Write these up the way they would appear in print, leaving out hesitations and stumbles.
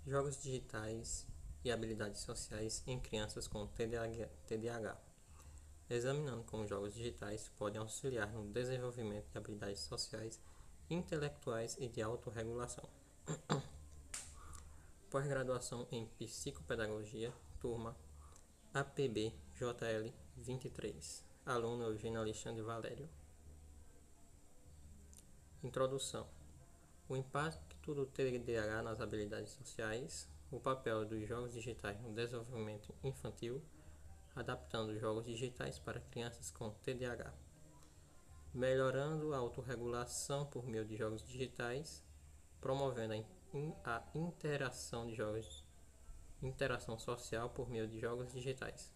Jogos digitais e habilidades sociais em crianças com TDAH. Examinando como jogos digitais podem auxiliar no desenvolvimento de habilidades sociais, intelectuais e de autorregulação. Pós-graduação em Psicopedagogia, turma APB-JL 23. Aluno Eugênio Alexandre Valério. Introdução. O impacto do TDAH nas habilidades sociais, o papel dos jogos digitais no desenvolvimento infantil, adaptando jogos digitais para crianças com TDAH, melhorando a autorregulação por meio de jogos digitais, promovendo a interação social por meio de jogos digitais,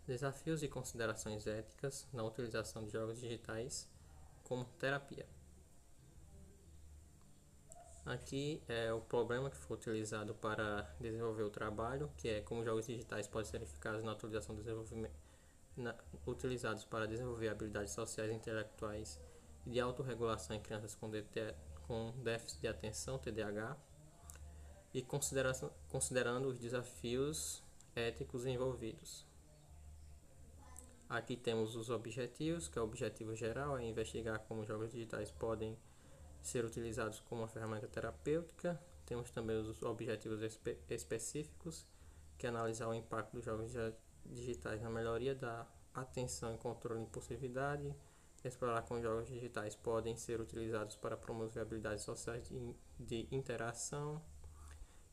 desafios e considerações éticas na utilização de jogos digitais como terapia. Aqui é o problema que foi utilizado para desenvolver o trabalho, que é como jogos digitais podem ser eficazes na utilização do desenvolvimento, utilizados para desenvolver habilidades sociais e intelectuais e de autorregulação em crianças com déficit de atenção, TDAH, e considerando os desafios éticos envolvidos. Aqui temos os objetivos, que é o objetivo geral, é investigar como jogos digitais podem ser utilizados como uma ferramenta terapêutica. Temos também os objetivos específicos, que é analisar o impacto dos jogos digitais na melhoria da atenção e controle de impulsividade, explorar como jogos digitais podem ser utilizados para promover habilidades sociais de interação,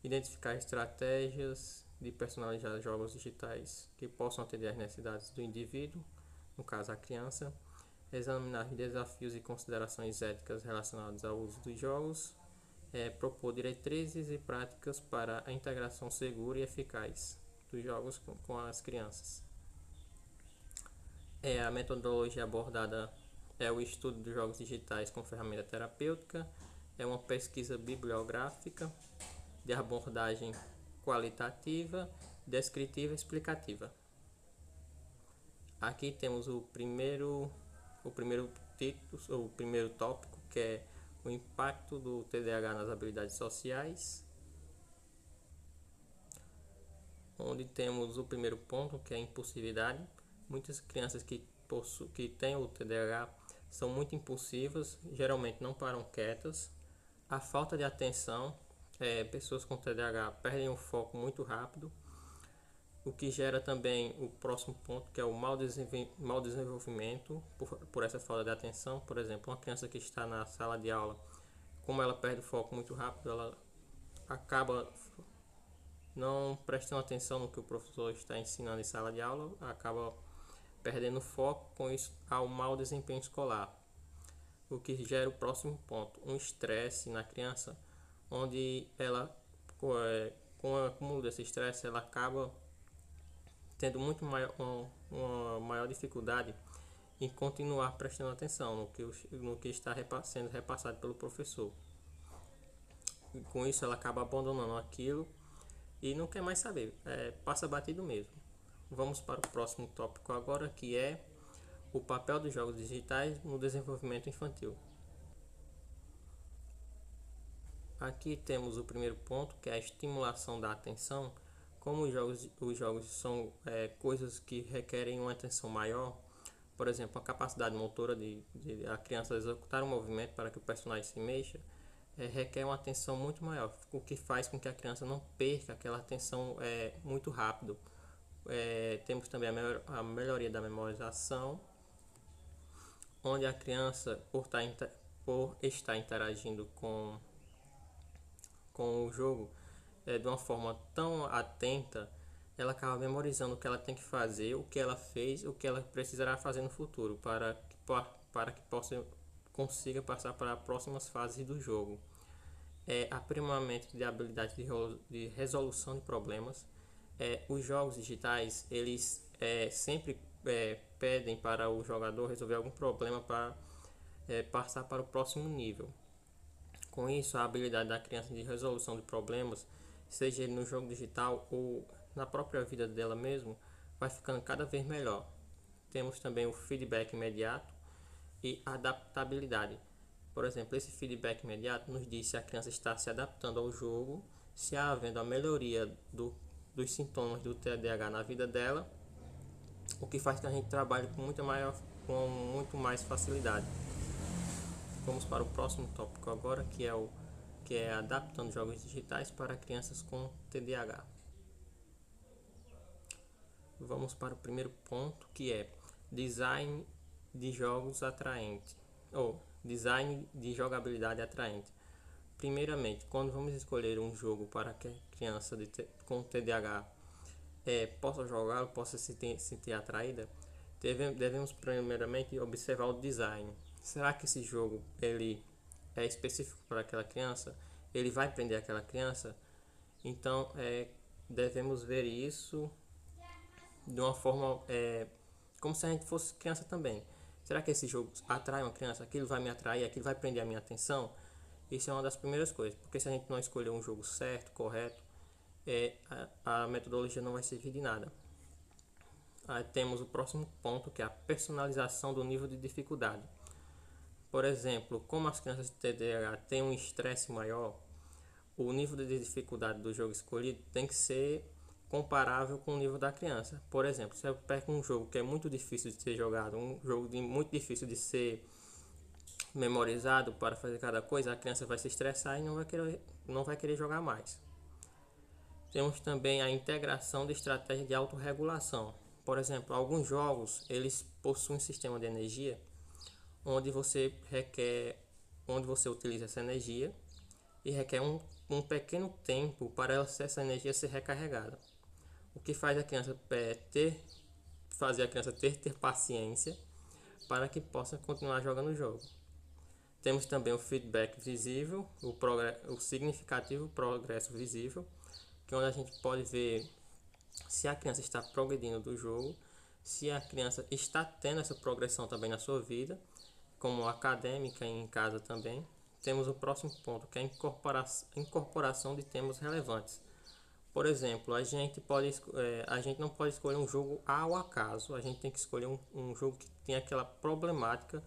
identificar estratégias de personalizar jogos digitais que possam atender às necessidades do indivíduo, no caso a criança, examinar desafios e considerações éticas relacionadas ao uso dos jogos, propor diretrizes e práticas para a integração segura e eficaz dos jogos com as crianças. A metodologia abordada é o estudo dos jogos digitais com ferramenta terapêutica, é uma pesquisa bibliográfica de abordagem qualitativa, descritiva e explicativa. Aqui temos o primeiro tópico, que é o impacto do TDAH nas habilidades sociais, onde temos o primeiro ponto, que é a impulsividade. Muitas crianças que têm o TDAH são muito impulsivas, geralmente não param quietas. A falta de atenção, pessoas com TDAH perdem o foco muito rápido, o que gera também o próximo ponto, que é o mau desenvolvimento por essa falta de atenção. Por exemplo, uma criança que está na sala de aula, como ela perde o foco muito rápido, ela acaba não prestando atenção no que o professor está ensinando em sala de aula, acaba perdendo foco, com isso há um mau desempenho escolar, o que gera o próximo ponto, um estresse na criança, onde ela, com o acúmulo desse estresse, ela acaba tendo uma maior dificuldade em continuar prestando atenção no que está sendo repassado pelo professor. E com isso ela acaba abandonando aquilo e não quer mais saber, passa batido mesmo. Vamos para o próximo tópico agora, que é o papel dos jogos digitais no desenvolvimento infantil. Aqui temos o primeiro ponto, que é a estimulação da atenção. Como os jogos são coisas que requerem uma atenção maior, por exemplo, a capacidade motora de a criança executar um movimento para que o personagem se mexa, requer uma atenção muito maior, o que faz com que a criança não perca aquela atenção muito rápido. Temos também a melhoria da memorização, onde a criança, por estar interagindo com o jogo de uma forma tão atenta, ela acaba memorizando o que ela tem que fazer, o que ela fez, o que ela precisará fazer no futuro, para que consiga passar para as próximas fases do jogo. Aprimoramento de habilidade de resolução de problemas. Os jogos digitais, eles sempre pedem para o jogador resolver algum problema para passar para o próximo nível. Com isso, a habilidade da criança de resolução de problemas, seja ele no jogo digital ou na própria vida dela mesmo, vai ficando cada vez melhor. Temos também o feedback imediato e adaptabilidade. Por exemplo, esse feedback imediato nos diz se a criança está se adaptando ao jogo, Se havendo a melhoria dos sintomas do TDAH na vida dela, o que faz que a gente trabalhe com muito mais facilidade. Vamos para o próximo tópico agora, que é adaptando jogos digitais para crianças com TDAH. Vamos para o primeiro ponto, que é design de jogos atraente, ou design de jogabilidade atraente. Primeiramente, quando vamos escolher um jogo para que a criança com TDAH possa jogar, possa se sentir atraída, devemos primeiramente observar o design. Será que esse jogo ele é específico para aquela criança? Ele vai prender aquela criança? Então, devemos ver isso de uma forma como se a gente fosse criança também. Será que esse jogo atrai uma criança? Aquilo vai me atrair? Aquilo vai prender a minha atenção? Isso é uma das primeiras coisas, porque se a gente não escolher um jogo certo, correto, a metodologia não vai servir de nada. Aí temos o próximo ponto, que é a personalização do nível de dificuldade. Por exemplo, como as crianças de TDAH têm um estresse maior, o nível de dificuldade do jogo escolhido tem que ser comparável com o nível da criança. Por exemplo, se eu pego um jogo que é muito difícil de ser jogado, um jogo muito difícil de ser memorizado para fazer cada coisa, a criança vai se estressar e não vai querer jogar mais. Temos também a integração de estratégias de autorregulação. Por exemplo, alguns jogos eles possuem um sistema de energia onde você utiliza essa energia e requer um pequeno tempo para essa energia ser recarregada. O que faz fazer a criança ter paciência para que possa continuar jogando o jogo. Temos também o feedback visível, o significativo progresso visível, que é onde a gente pode ver se a criança está progredindo do jogo, se a criança está tendo essa progressão também na sua vida, como acadêmica e em casa também. Temos o próximo ponto, que é a incorporação de temas relevantes. Por exemplo, a gente não pode escolher um jogo ao acaso, a gente tem que escolher um jogo que tem aquela problemática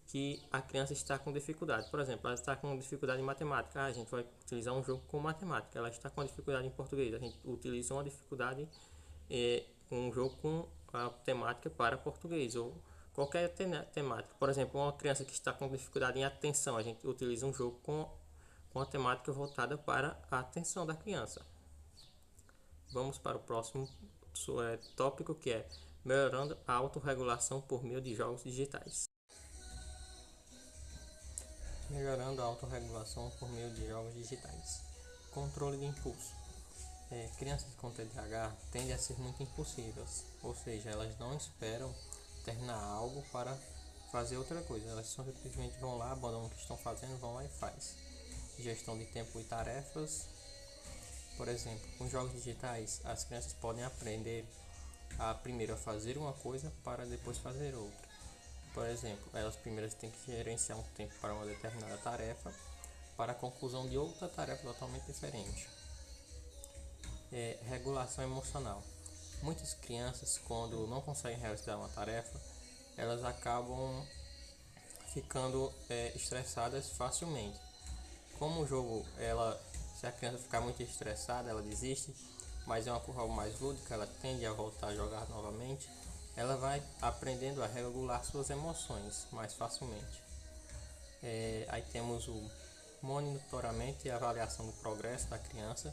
que a criança está com dificuldade. Por exemplo, ela está com dificuldade em matemática, a gente vai utilizar um jogo com matemática. Ela está com dificuldade em português, a gente utiliza um jogo com a temática para português, ou qualquer temática. Por exemplo, uma criança que está com dificuldade em atenção, a gente utiliza um jogo com a temática voltada para a atenção da criança. Vamos para o próximo tópico, que é melhorando a autorregulação por meio de jogos digitais. Melhorando a autorregulação por meio de jogos digitais. Controle de impulso. Crianças com TDAH tendem a ser muito impulsivas, ou seja, elas não esperam terminar algo para fazer outra coisa, elas simplesmente vão lá, abandonam o que estão fazendo, vão lá e faz. Gestão de tempo e tarefas. Por exemplo, com jogos digitais, as crianças podem aprender primeiro a fazer uma coisa para depois fazer outra. Por exemplo, elas primeiro têm que gerenciar um tempo para uma determinada tarefa, para a conclusão de outra tarefa totalmente diferente. Regulação emocional. Muitas crianças, quando não conseguem realizar uma tarefa, elas acabam ficando estressadas facilmente. Como o jogo, se a criança ficar muito estressada, ela desiste, mas é uma forma mais lúdica, ela tende a voltar a jogar novamente, ela vai aprendendo a regular suas emoções mais facilmente. Aí temos o monitoramento e avaliação do progresso da criança,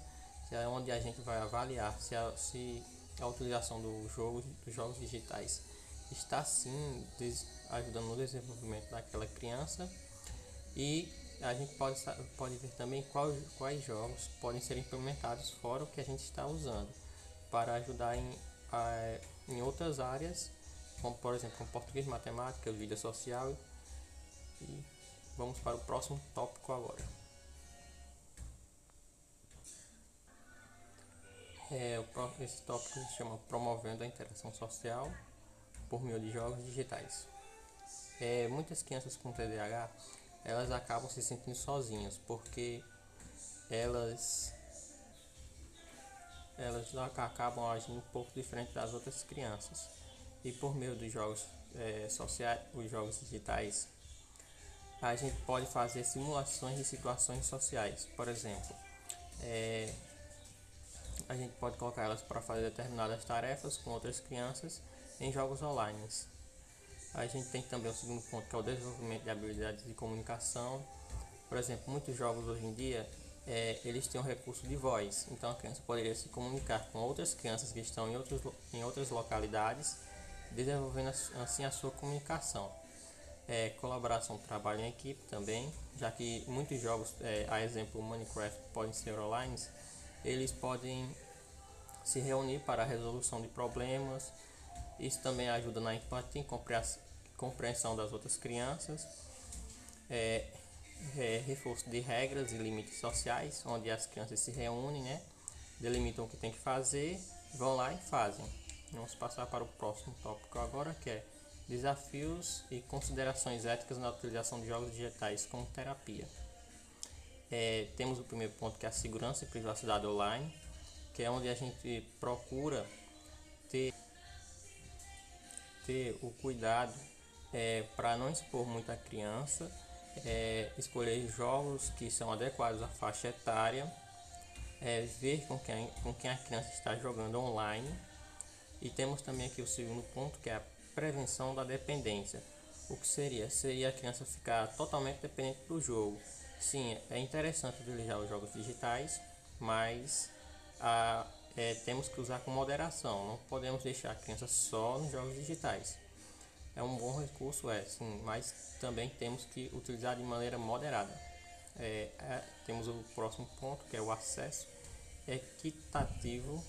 que é onde a gente vai avaliar se a utilização dos jogos digitais está sim ajudando no desenvolvimento daquela criança, e a gente pode ver também quais jogos podem ser implementados fora o que a gente está usando para ajudar em outras áreas, como por exemplo com português, matemática, vida social. E vamos para o próximo tópico agora. Esse tópico se chama Promovendo a Interação Social por meio de jogos digitais. Muitas crianças com TDAH elas acabam se sentindo sozinhas, porque elas acabam agindo um pouco diferente das outras crianças. E por meio dos jogos sociais, os jogos digitais, a gente pode fazer simulações de situações sociais. Por exemplo, A gente pode colocar elas para fazer determinadas tarefas com outras crianças em jogos online. A gente tem também o segundo ponto, que é o desenvolvimento de habilidades de comunicação. Por exemplo, muitos jogos hoje em dia eles têm um recurso de voz, então a criança poderia se comunicar com outras crianças que estão em outras localidades, desenvolvendo assim a sua comunicação. Colaboração, trabalho em equipe também, já que muitos jogos, a exemplo Minecraft, podem ser online, eles podem se reunir para a resolução de problemas. Isso também ajuda na empatia e compreensão das outras crianças. Reforço de regras e limites sociais, onde as crianças se reúnem, né? Delimitam o que tem que fazer, vão lá e fazem. Vamos passar para o próximo tópico agora, que é desafios e considerações éticas na utilização de jogos digitais como terapia. Temos o primeiro ponto, que é a segurança e privacidade online, que é onde a gente procura ter o cuidado para não expor muito a criança, escolher jogos que são adequados à faixa etária, ver com quem a criança está jogando online. E temos também aqui o segundo ponto, que é a prevenção da dependência. O que seria? Seria a criança ficar totalmente dependente do jogo. Sim, é interessante utilizar os jogos digitais, mas temos que usar com moderação. Não podemos deixar a criança só nos jogos digitais. É um bom recurso, sim, mas também temos que utilizar de maneira moderada. Temos o próximo ponto, que é o acesso equitativo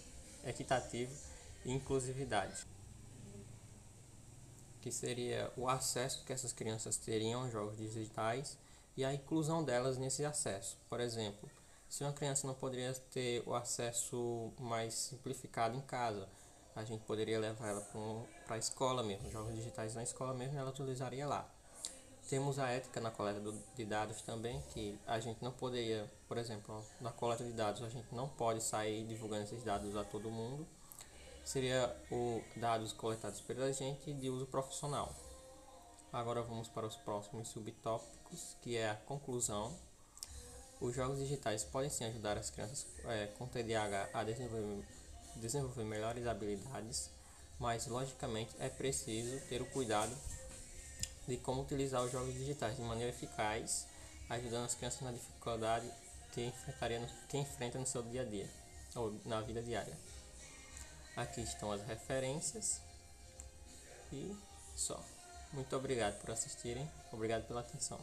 e inclusividade, que seria o acesso que essas crianças teriam aos jogos digitais e a inclusão delas nesse acesso. Por exemplo, se uma criança não poderia ter o acesso mais simplificado em casa, a gente poderia levar ela para a escola mesmo, jogos digitais na escola mesmo, ela utilizaria lá. Temos a ética na coleta de dados também, que a gente não poderia, por exemplo, na coleta de dados a gente não pode sair divulgando esses dados a todo mundo. Seria dados coletados pela gente de uso profissional. Agora vamos para os próximos subtópicos, que é a conclusão. Os jogos digitais podem sim ajudar as crianças com TDAH a desenvolver melhores habilidades, mas logicamente é preciso ter o cuidado de como utilizar os jogos digitais de maneira eficaz, ajudando as crianças na dificuldade que enfrenta no seu dia a dia ou na vida diária. Aqui estão as referências e só. Muito obrigado por assistirem, obrigado pela atenção.